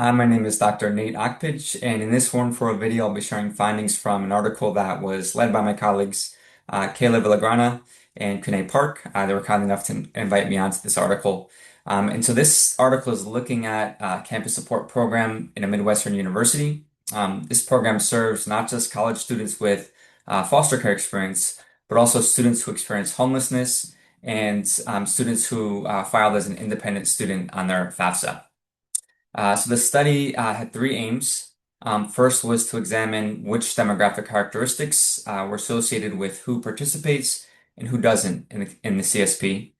Hi, my name is Dr. Nate Akpich, and in this Form 4 video, I'll be sharing findings from an article that was led by my colleagues, Kayla Villagrana and Kunal Park. They were kind enough to invite me onto this article. And so this article is looking at campus support program in a Midwestern university. This program serves not just college students with foster care experience, but also students who experience homelessness and students who filed as an independent student on their FAFSA. So the study had three aims. First was to examine which demographic characteristics were associated with who participates and who doesn't in the CSP.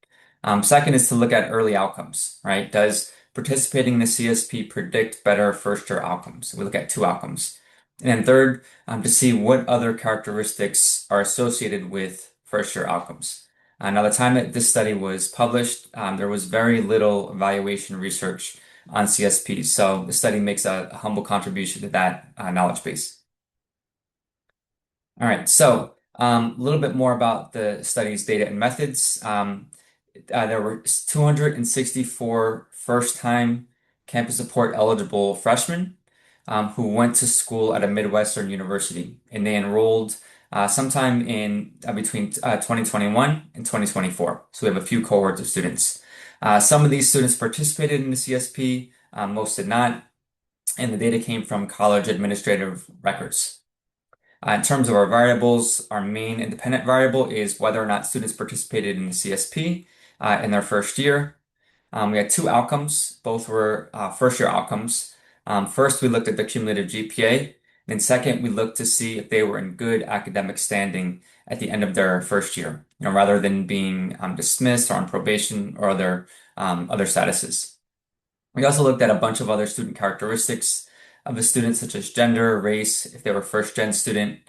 Second is to look at early outcomes, right? Does participating in the CSP predict better first-year outcomes? We look at two outcomes. And then third, to see what other characteristics are associated with first-year outcomes. Now, the time that this study was published, there was very little evaluation research on CSPs. So the study makes a humble contribution to that knowledge base. All right, so a little bit more about the study's data and methods. There were 264 first-time campus support eligible freshmen who went to school at a Midwestern university, and they enrolled sometime in between 2021 and 2024. So we have a few cohorts of students. Some of these students participated in the CSP, most did not, and the data came from college administrative records. In terms of our variables, our main independent variable is whether or not students participated in the CSP in their first year. We had two outcomes, both were first year outcomes. First, we looked at the cumulative GPA. Then second, we looked to see if they were in good academic standing at the end of their first year, rather than being dismissed or on probation or other statuses. We also looked at a bunch of other student characteristics of the students, such as gender, race, if they were first-gen student.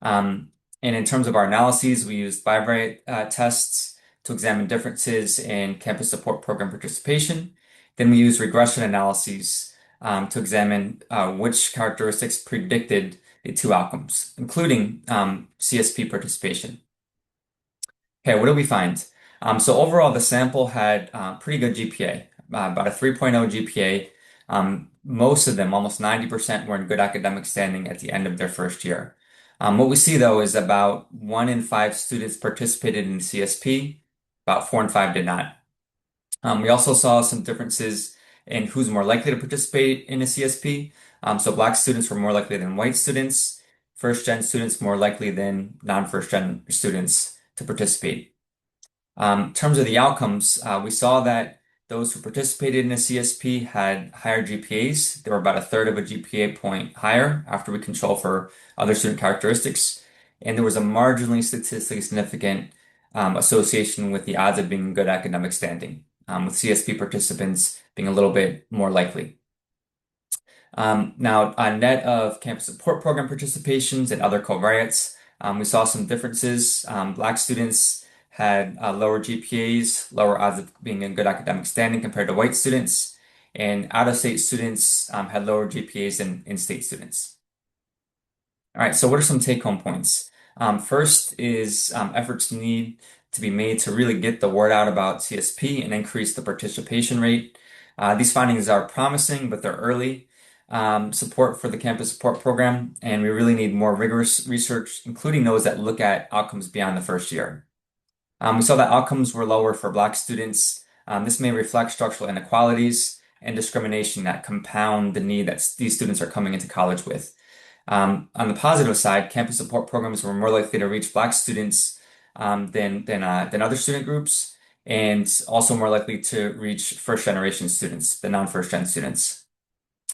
And in terms of our analyses, we used bivariate tests to examine differences in campus support program participation. Then we used regression analyses to examine which characteristics predicted the two outcomes, including CSP participation. Okay, what did we find? So overall, the sample had pretty good GPA, about a 3.0 GPA. Most of them, almost 90%, were in good academic standing at the end of their first year. What we see, though, is about 1 in 5 students participated in the CSP, about 4 in 5 did not. We also saw some differences in who's more likely to participate in a CSP. So Black students were more likely than white students, first-gen students more likely than non-first-gen students to participate. In terms of the outcomes, we saw that those who participated in a CSP had higher GPAs. They were about a third of a GPA point higher after we control for other student characteristics. And there was a marginally statistically significant association with the odds of being in good academic standing, with CSP participants being a little bit more likely. Now, on net of campus support program participations and other covariates, we saw some differences. Black students had lower GPAs, lower odds of being in good academic standing compared to white students, and out-of-state students had lower GPAs than in-state students. All right, so what are some take-home points? First is efforts need to be made to really get the word out about CSP and increase the participation rate. These findings are promising, but they're early. Support for the campus support program, and we really need more rigorous research, including those that look at outcomes beyond the first year. We saw that outcomes were lower for Black students. This may reflect structural inequalities and discrimination that compound the need that these students are coming into college with. On the positive side, campus support programs were more likely to reach Black students than other student groups, and also more likely to reach first-generation students, the non-first-gen students.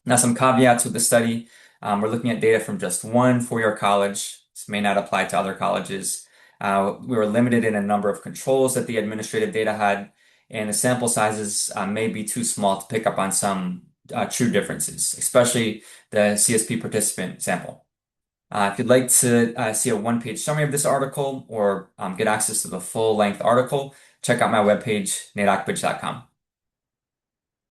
Now, some caveats with the study. We're looking at data from just one four-year college. This may not apply to other colleges. We were limited in a number of controls that the administrative data had, and the sample sizes may be too small to pick up on some true differences, especially the CSP participant sample. If you'd like to see a one-page summary of this article or get access to the full-length article, check out my webpage, nateakbridge.com.